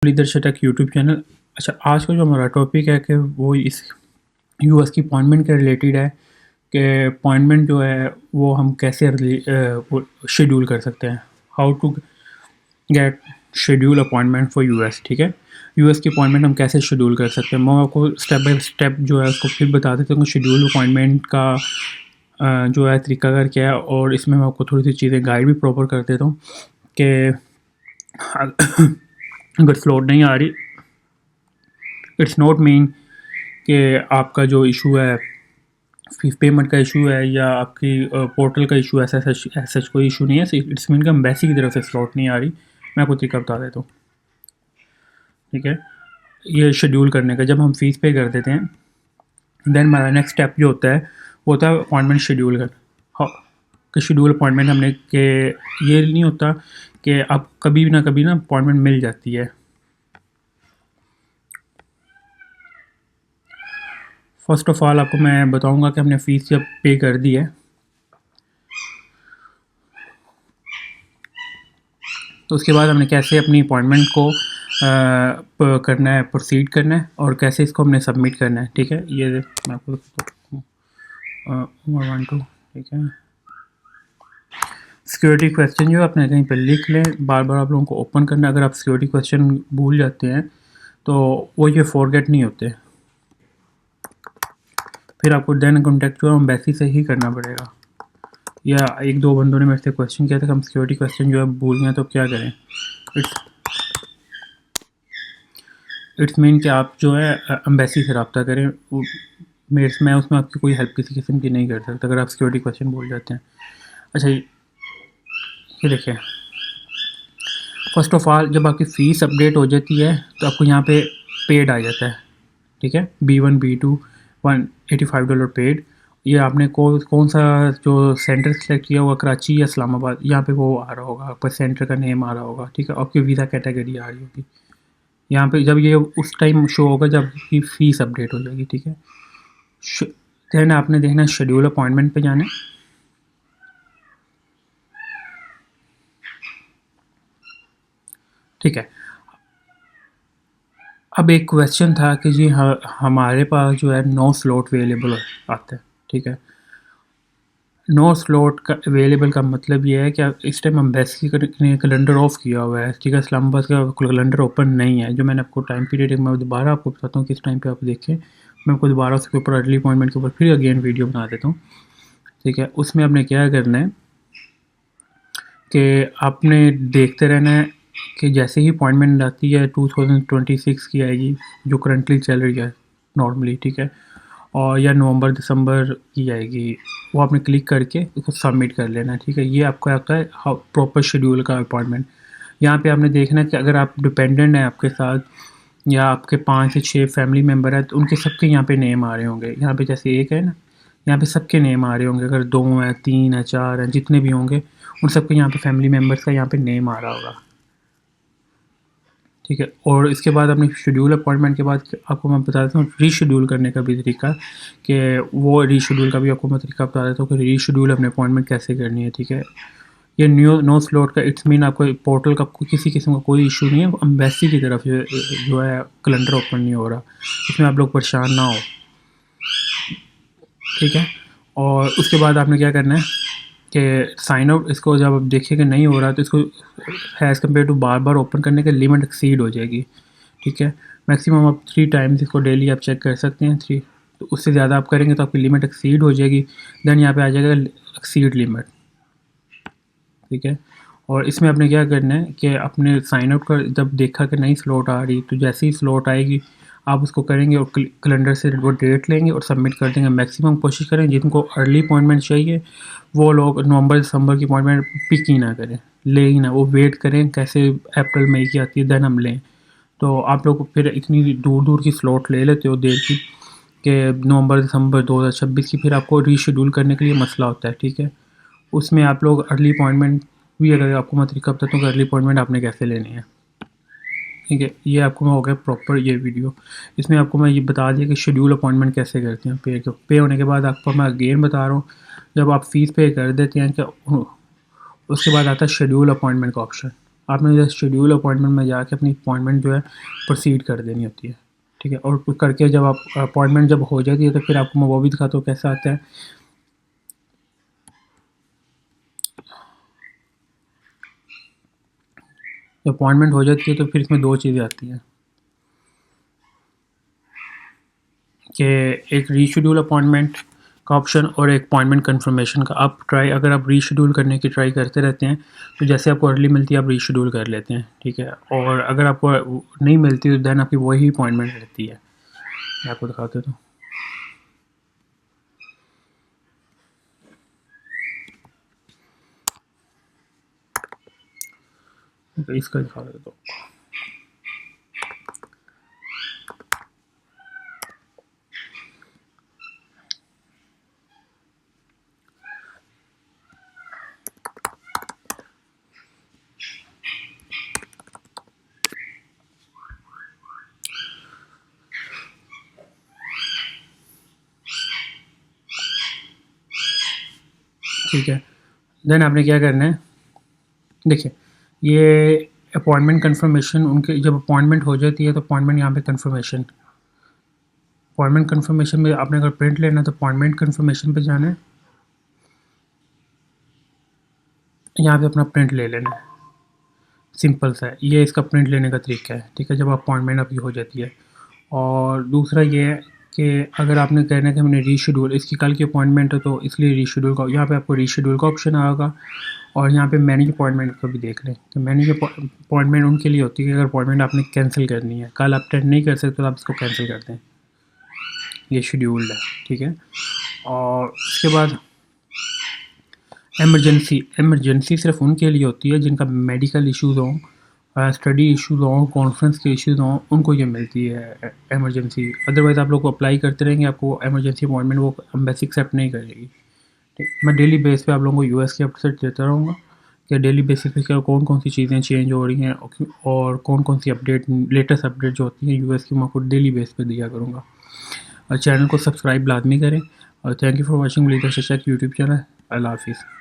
Leadership take YouTube channel. अच्छा, आज का जो हमारा टॉपिक है कि वो इस यूएस की अपॉइंटमेंट के रिलेटेड है कि अपॉइंटमेंट जो है वो हम कैसे शेड्यूल कर सकते हैं। How to get schedule appointment for us. ठीक है, यूएस की अपॉइंटमेंट हम कैसे शेड्यूल कर सकते हैं, मैं आपको स्टेप बाय स्टेप जो है उसको फिर बता देता हूँ। शेड्यूल अपॉइंटमेंट का जो है तरीकाकार क्या है, और इसमें मैं आपको थोड़ी सी चीज़ें गाइड भी प्रॉपर कर देता हूँ कि अगर फ्लोट नहीं आ रही, इट्स नॉट मीन कि आपका जो इशू है फीस पेमेंट का इशू है या आपकी पोर्टल का इशू है। ऐसा कोई इशू नहीं है। इट्स मीन कि एम्बेसी की तरफ से स्लॉट नहीं आ रही। मैं आपको तरीका बता देता हूँ। ठीक है, ये शेड्यूल करने का जब हम फ़ीस पे कर देते हैं, देन हमारा नेक्स्ट स्टेप जो होता है वो होता है अपॉइंटमेंट शेड्यूल कर। कि शेड्यूल अपॉइंटमेंट हमने के ये नहीं होता कि आप कभी ना कभी ना अपॉइंटमेंट मिल जाती है। फर्स्ट ऑफ ऑल आपको मैं बताऊंगा कि हमने फ़ीस जब पे कर दी है तो उसके बाद हमने कैसे अपनी अपॉइंटमेंट को करना है, प्रोसीड करना है, और कैसे इसको हमने सबमिट करना है। ठीक है, ये मैं आपको 1 2 ठीक है। सिक्योरिटी क्वेश्चन जो आपने कहीं पर लिख लें, बार बार आप लोगों को ओपन करना। अगर आप सिक्योरिटी क्वेश्चन भूल जाते हैं तो वो ये फॉरगेट नहीं होते, फिर आपको देन कॉन्टेक्ट जो है एम्बेसी से ही करना पड़ेगा। या एक दो बंदों ने मेरे से क्वेश्चन किया था कि हम सिक्योरिटी क्वेश्चन जो है भूल गए तो क्या करें। इट्स मीन कि आप जो है एम्बेसी से रब्ता करें। मैं उसमें आपकी कोई हेल्प किसी किस्म की नहीं कर सकता अगर आप सिक्योरिटी क्वेश्चन भूल जाते हैं। अच्छा, ये देखिए, फर्स्ट ऑफ ऑल जब आपकी फ़ीस अपडेट हो जाती है तो आपको यहाँ पे पेड आ जाता है। ठीक है, B1 B2 $185 पेड। ये आपने कौन सा जो सेंटर सेलेक्ट किया होगा, कराची या इस्लामाबाद, यहाँ पे वो आ रहा होगा, आपका सेंटर का नेम आ रहा होगा। ठीक है, आपकी वीज़ा कैटेगरी आ रही होगी यहाँ पे। जब ये उस टाइम शो होगा जब आपकी फ़ीस अपडेट हो जाएगी। ठीक है, देन आपने देखना शेड्यूल अपॉइंटमेंट पे जाना है। ठीक है, अब एक क्वेश्चन था कि जी हमारे पास जो है नो स्लॉट अवेलेबल आता है। ठीक है, नो स्लॉट का अवेलेबल का मतलब ये है कि इस टाइम एम्बेसी ने कैलेंडर ऑफ किया हुआ है। ठीक है, इस्लामाबाद का कैलेंडर ओपन नहीं है। जो मैंने आपको टाइम पीरियड मैं दोबारा आपको बताता हूँ किस टाइम पे आप देखें। मैं आपको दोबारा उसके ऊपर अर्ली अपॉइंटमेंट के ऊपर फिर अगेन वीडियो बना देता हूँ। ठीक है, उसमें आपने क्या करना है कि आपने देखते रहना है कि जैसे ही अपॉइंटमेंट आती है 2026 की आएगी जो करंटली चल रही है नॉर्मली। ठीक है, और या नवंबर दिसंबर की आएगी, वो आपने क्लिक करके उसको सबमिट कर लेना है। ठीक है, ये आपका आता है प्रॉपर शेड्यूल का अपॉइंटमेंट। यहाँ पे आपने देखना है कि अगर आप डिपेंडेंट हैं आपके साथ या आपके 5 से 6 फैमिली मेम्बर हैं तो उनके सबके यहाँ पे नेम आ रहे होंगे। यहाँ पे जैसे एक है ना, यहाँ पे सबके नेम आ रहे होंगे। अगर 2 हैं, 3 हैं, 4 हैं, जितने भी होंगे उन सबके यहाँ पे फैमिली मेम्बर्स का यहाँ पे नेम आ रहा होगा। ठीक है, और इसके बाद अपने शेड्यूल अपॉइंटमेंट के बाद आपको मैं बता देता हूँ रीशेड्यूल करने का भी तरीका, कि वो रीशेड्यूल का भी आपको मैं तरीका बता देता हूँ कि रीशेड्यूल अपने अपॉइंटमेंट कैसे करनी है। ठीक है, ये नो स्लॉट का इट्स मीन आपको पोर्टल का किसी किस्म का कोई इशू नहीं है। एम्बेसी की तरफ जो है कैलेंडर ओपन नहीं हो रहा, इसमें आप लोग परेशान ना हो। ठीक है, और उसके बाद आपने क्या करना है कि साइन आउट, इसको जब आप देखिए कि नहीं हो रहा तो इसको एज़ कम्पेयर टू बार बार ओपन करने के लिमिट एक्सीड हो जाएगी। ठीक है, मैक्सिमम आप 3 टाइम्स इसको डेली आप चेक कर सकते हैं। 3, तो उससे ज़्यादा आप करेंगे तो आपकी लिमिट एक्सीड हो जाएगी। देन यहाँ पे आ जाएगा एक्सीड लिमिट। ठीक है, और इसमें आपने क्या करना है कि अपने साइन आउट कर जब देखा कि नई स्लॉट आ रही तो जैसे ही स्लॉट आएगी आप उसको करेंगे और कैलेंडर से वो डेट लेंगे और सबमिट कर देंगे। मैक्सिमम कोशिश करें जिनको अर्ली अपॉइंटमेंट चाहिए वो लोग नवंबर दिसंबर की अपॉइंटमेंट पिक ही ना करें, ले ही ना, वो वेट करें कैसे अप्रैल मई की आती है देन हम लें। तो आप लोग फिर इतनी दूर दूर की स्लॉट ले लेते हो देर की कि नवंबर दिसंबर 2026 की फिर आपको रीशेड्यूल करने के लिए मसला होता है। ठीक है, उसमें आप लोग अर्ली अपॉइंटमेंट भी, अगर आपको मैं तरीका बताता हूँ कि अर्ली अपॉइंटमेंट आपने कैसे लेनी है। ठीक है, ये आपको मैं हो गया प्रॉपर ये वीडियो। इसमें आपको मैं ये बता दिया कि शेड्यूल अपॉइंटमेंट कैसे करते हैं। पे होने के बाद आपको मैं अगेन बता रहा हूँ, जब आप फ़ीस पे कर देते हैं कि उसके बाद आता है शेड्यूल अपॉइंटमेंट का ऑप्शन। आपने जो शेड्यूल अपॉइंटमेंट में जाके अपनी अपॉइंटमेंट जो है प्रोसीड कर देनी होती है, ठीक है। और करके जब आप अपॉइंटमेंट जब हो जाती है तो फिर आपको मैं वो भी दिखाता हूँ कैसा आता है। जब अपॉइंटमेंट हो जाती है तो फिर इसमें दो चीज़ें आती हैं कि एक रीशेड्यूल अपॉइंटमेंट का ऑप्शन और एक अपॉइंटमेंट कंफर्मेशन का। आप ट्राई, अगर आप रीशेड्यूल करने की ट्राई करते रहते हैं तो जैसे आपको अर्ली मिलती है आप रीशेड्यूल कर लेते हैं, ठीक है। और अगर आपको नहीं मिलती तो दैन आपकी वही अपॉइंटमेंट रहती है। मैं आपको दिखाते तो इसका दिखा देता हूँ। ठीक है, देन आपने क्या करना है, देखिए ये अपॉइंटमेंट कंफर्मेशन, उनके जब अपॉइंटमेंट हो जाती है तो अपॉइंटमेंट यहाँ पे कंफर्मेशन, अपॉइंटमेंट कंफर्मेशन में आपने अगर प्रिंट लेना है तो अपॉइंटमेंट कंफर्मेशन पे जाना है, यहाँ पे अपना प्रिंट ले लेना है। सिंपल सा है, ये इसका प्रिंट लेने का तरीका है, ठीक है, जब अपॉइंटमेंट आपकी हो जाती है। और दूसरा ये है कि अगर आपने कहना है कि हमने रीशेड्यूल, इसकी कल की अपॉइंटमेंट है तो इसलिए रीशेड्यूल का, यहाँ पे आपको रीशेड्यूल का ऑप्शन आएगा। और यहाँ पे मैनेज अपॉइंटमेंट का भी देख लें तो मैनेज अपॉइंटमेंट उनके लिए होती है कि अगर अपॉइंटमेंट आपने कैंसिल करनी है, कल आप अटेंड नहीं कर सकते तो आप इसको कैंसिल कर दें, ये शेड्यूल्ड है, ठीक है। और उसके बाद एमरजेंसी सिर्फ उनके लिए होती है जिनका मेडिकल इश्यूज़ हों, स्टडी इश्यूज़ हों, कॉन्फ्रेंस के इश्यूज़ हों, उनको ये मिलती है एमरजेंसी। अदरवाइज़ आप लोग अप्लाई करते रहेंगे, आपको एमरजेंसी अपॉइंटमेंट वो एम्बेसी एक्सेप्ट नहीं करेगी, ठीक। मैं डेली बेस पे आप लोगों को यूएस के अपडेट देता रहूँगा कि डेली बेसिस पे क्या कौन कौन सी चीज़ें चेंज हो रही हैं और कौन कौन सी अपडेट, लेटेस्ट अपडेट जो होती हैं यूएस की, मैं आपको डेली बेस पे दिया करूँगा। और चैनल को सब्सक्राइब लाजमी करें। और thank you for watching village check YouTube channel. अल्लाह हाफिज़।